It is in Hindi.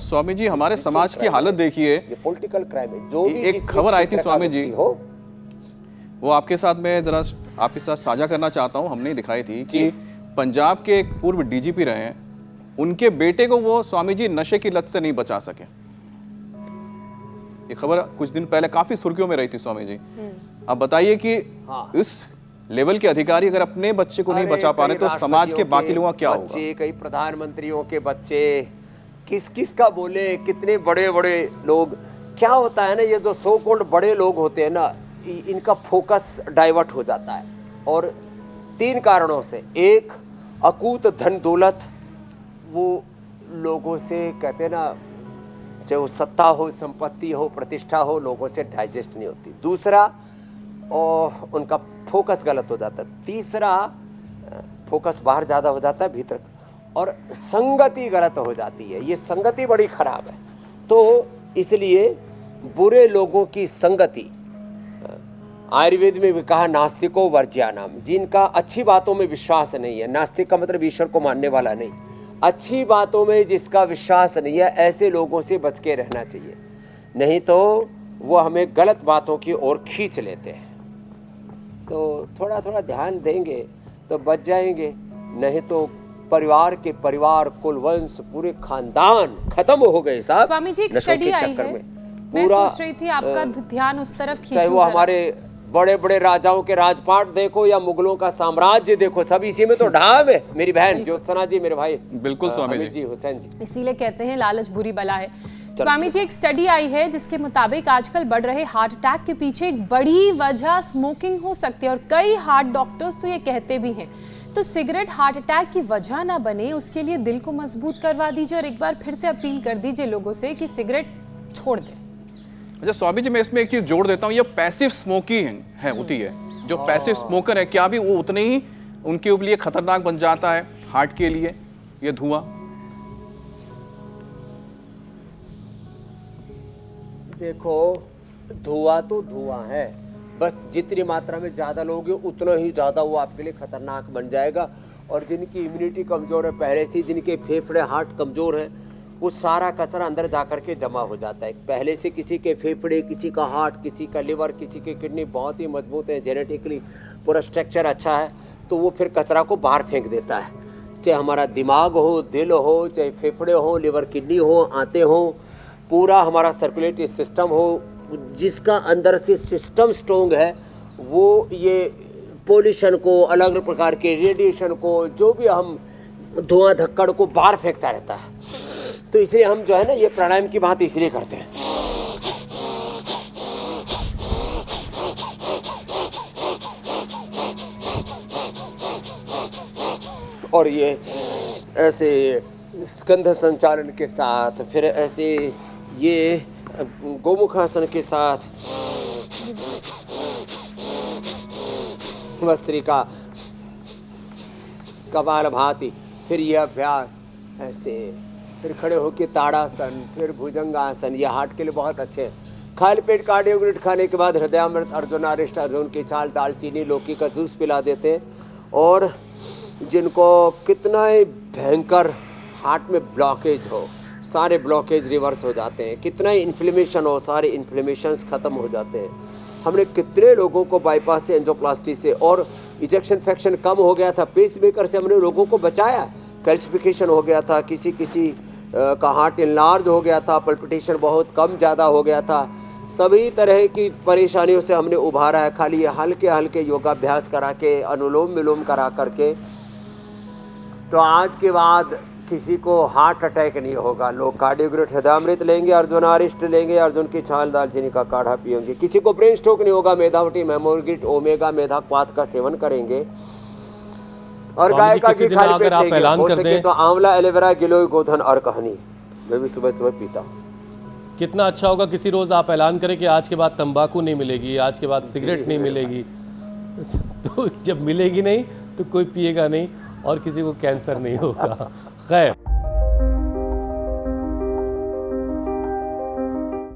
स्वामी जी, हमारे समाज की हालत देखिए, ये पॉलिटिकल क्राइम है। जो भी एक खबर आई थी स्वामी जी, वो आपके साथ मैं जरा आपके साथ साझा करना चाहता हूँ। हमने दिखाई थी कि पंजाब के एक पूर्व डीजीपी रहे हैं, उनके बेटे को वो स्वामी जी नशे की लत से नहीं बचा सके। ये खबर कुछ दिन पहले काफी सुर्खियों में रही थी स्वामी जी। अब बताइए कि इस लेवल के अधिकारी अगर अपने बच्चे को नहीं बचा पा रहे तो समाज के बाकी लोगों का क्या होगा? कई प्रधानमंत्रियों के बच्चे, किस किस का बोले, कितने बड़े बड़े लोग। क्या होता है ना, ये जो सो कॉल्ड बड़े लोग होते हैं ना, इनका फोकस डाइवर्ट हो जाता है, और 3 कारणों से। एक, अकूत धन दौलत, वो लोगों से कहते हैं ना, चाहे सत्ता हो, संपत्ति हो, प्रतिष्ठा हो, लोगों से डाइजेस्ट नहीं होती। दूसरा, और उनका फोकस गलत हो जाता है। तीसरा, फोकस बाहर ज़्यादा हो जाता है भीतर, और संगति गलत हो जाती है। ये संगति बड़ी खराब है। तो इसलिए बुरे लोगों की संगति, आयुर्वेद में भी कहा नास्तिको वर्ज्यानाम, जिनका अच्छी बातों में विश्वास नहीं है। नास्तिक का मतलब ईश्वर को मानने वाला नहीं, अच्छी बातों में जिसका विश्वास नहीं है, ऐसे लोगों से बच के रहना चाहिए। नहीं तो वो हमें गलत बातों की ओर खींच लेते हैं। तो थोड़ा थोड़ा ध्यान देंगे तो बच जाएंगे, नहीं तो परिवार, कुल वंश, पूरे खानदान खत्म हो गए साहब। स्वामी जी, एक स्टडी आई है, मैं सोच रही थी आपका ध्यान उस तरफ खींचूं। चाहे वो हमारे बड़े बड़े राजाओं के राजपाट देखो या मुगलों का साम्राज्य देखो, सब इसी में तो ढाब है। मेरी बहन ज्योत्सना जी, मेरे भाई बिल्कुल स्वामी जी, हुसैन जी। इसीलिए कहते हैं लालच बुरी बला है। स्वामी जी, एक स्टडी आई है जिसके मुताबिक आजकल बढ़ रहे हार्ट अटैक के पीछे एक बड़ी वजह स्मोकिंग हो सकती है, और कई हार्ट डॉक्टर्स तो ये कहते भी हैं। तो सिगरेट हार्ट अटैक की वजह ना बने, उसके लिए दिल को मजबूत करवा दीजिए, और एक बार फिर से अपील कर दीजिए लोगों से कि सिगरेट छोड़ दें। अच्छा स्वामी जी, मैं इसमें एक चीज जोड़ देता हूँ, ये पैसिव स्मोकिंग है होती है। जो पैसिव स्मोकर है, क्या भी वो उतने ही उनके लिए खतरनाक बन जाता है हार्ट के लिए ये धुआं? देखो, धुआं तो धुआं है, बस जितनी मात्रा में ज़्यादा लोगे उतना ही ज़्यादा वो आपके लिए खतरनाक बन जाएगा। और जिनकी इम्यूनिटी कमज़ोर है पहले से, जिनके फेफड़े हार्ट कमज़ोर है, वो सारा कचरा अंदर जा कर के जमा हो जाता है पहले से। किसी के फेफड़े, किसी का हार्ट, किसी का लिवर, किसी की किडनी बहुत ही मजबूत है, जेनेटिकली पूरा स्ट्रक्चर अच्छा है, तो वो फिर कचरा को बाहर फेंक देता है। चाहे हमारा दिमाग हो, दिल हो, चाहे फेफड़े हो, लिवर, किडनी हो, आंतें हो, पूरा हमारा सर्कुलेटरी सिस्टम हो, जिसका अंदर से सिस्टम स्ट्रोंग है, वो ये पोल्यूशन को, अलग अलग प्रकार के रेडिएशन को, जो भी हम धुआं धक्कड़ को बाहर फेंकता रहता है। तो इसलिए हम जो है ना, ये प्राणायाम की बात इसलिए करते हैं। और ये ऐसे स्कंध संचालन के साथ, फिर ऐसे ये गोमुखासन के साथ, भस्त्रिका, कपालभाति, फिर ये अभ्यास ऐसे, फिर खड़े होकर ताड़ासन, फिर भुजंगासन, ये हार्ट के लिए बहुत अच्छे हैं। खाली पेट कार्डियोग्लिट खाने के बाद हृदयामृत, अर्जुनारिष्ट, अर्जुन की छाल, दालचीनी, लौकी का जूस पिला देते हैं। और जिनको कितना ही भयंकर हार्ट में ब्लॉकेज हो, सारे ब्लॉकेज रिवर्स हो जाते हैं। कितना ही इन्फ्लेमेशन हो, सारे इन्फ्लेमेशंस ख़त्म हो जाते हैं। हमने कितने लोगों को बाईपास से, एंजियोप्लास्टी से, और इजेक्शन फ्रैक्शन कम हो गया था, पेसमेकर से हमने लोगों को बचाया। कैल्सिफिकेशन हो गया था, किसी का हार्ट इनलार्ज हो गया था, पल्पिटेशन बहुत कम ज़्यादा हो गया था। सभी तरह की परेशानियों से हमने उभारा है, खाली ये हल्के हल्के योगाभ्यास करा के, अनुलोम विलोम करा करके। तो आज के बाद किसी को हार्ट अटैक नहीं होगा। लोग कार्डियोग्लिट, हृदयामृत लेंगे, अर्जुनारिष्ट लेंगे, अर्जुन की छाल, दालचीनी का काढ़ा पिएंगे। किसी को ब्रेन स्ट्रोक नहीं होगा। मेधावटी, मेमोर्गिट, ओमेगा, मेधाक्वाथ का सेवन करेंगे, और गाय का घी खाली पेट लेंगे। हो सके तो आंवला, एलोवेरा, गिलोय, गोधन और कहानी मैं भी सुबह सुबह पीता हूँ। कितना अच्छा होगा किसी रोज आप ऐलान करें कि आज के बाद तंबाकू नहीं मिलेगी, आज के बाद सिगरेट नहीं मिलेगी। तो जब मिलेगी नहीं तो कोई पिएगा नहीं और किसी को कैंसर नहीं होगा। खैर।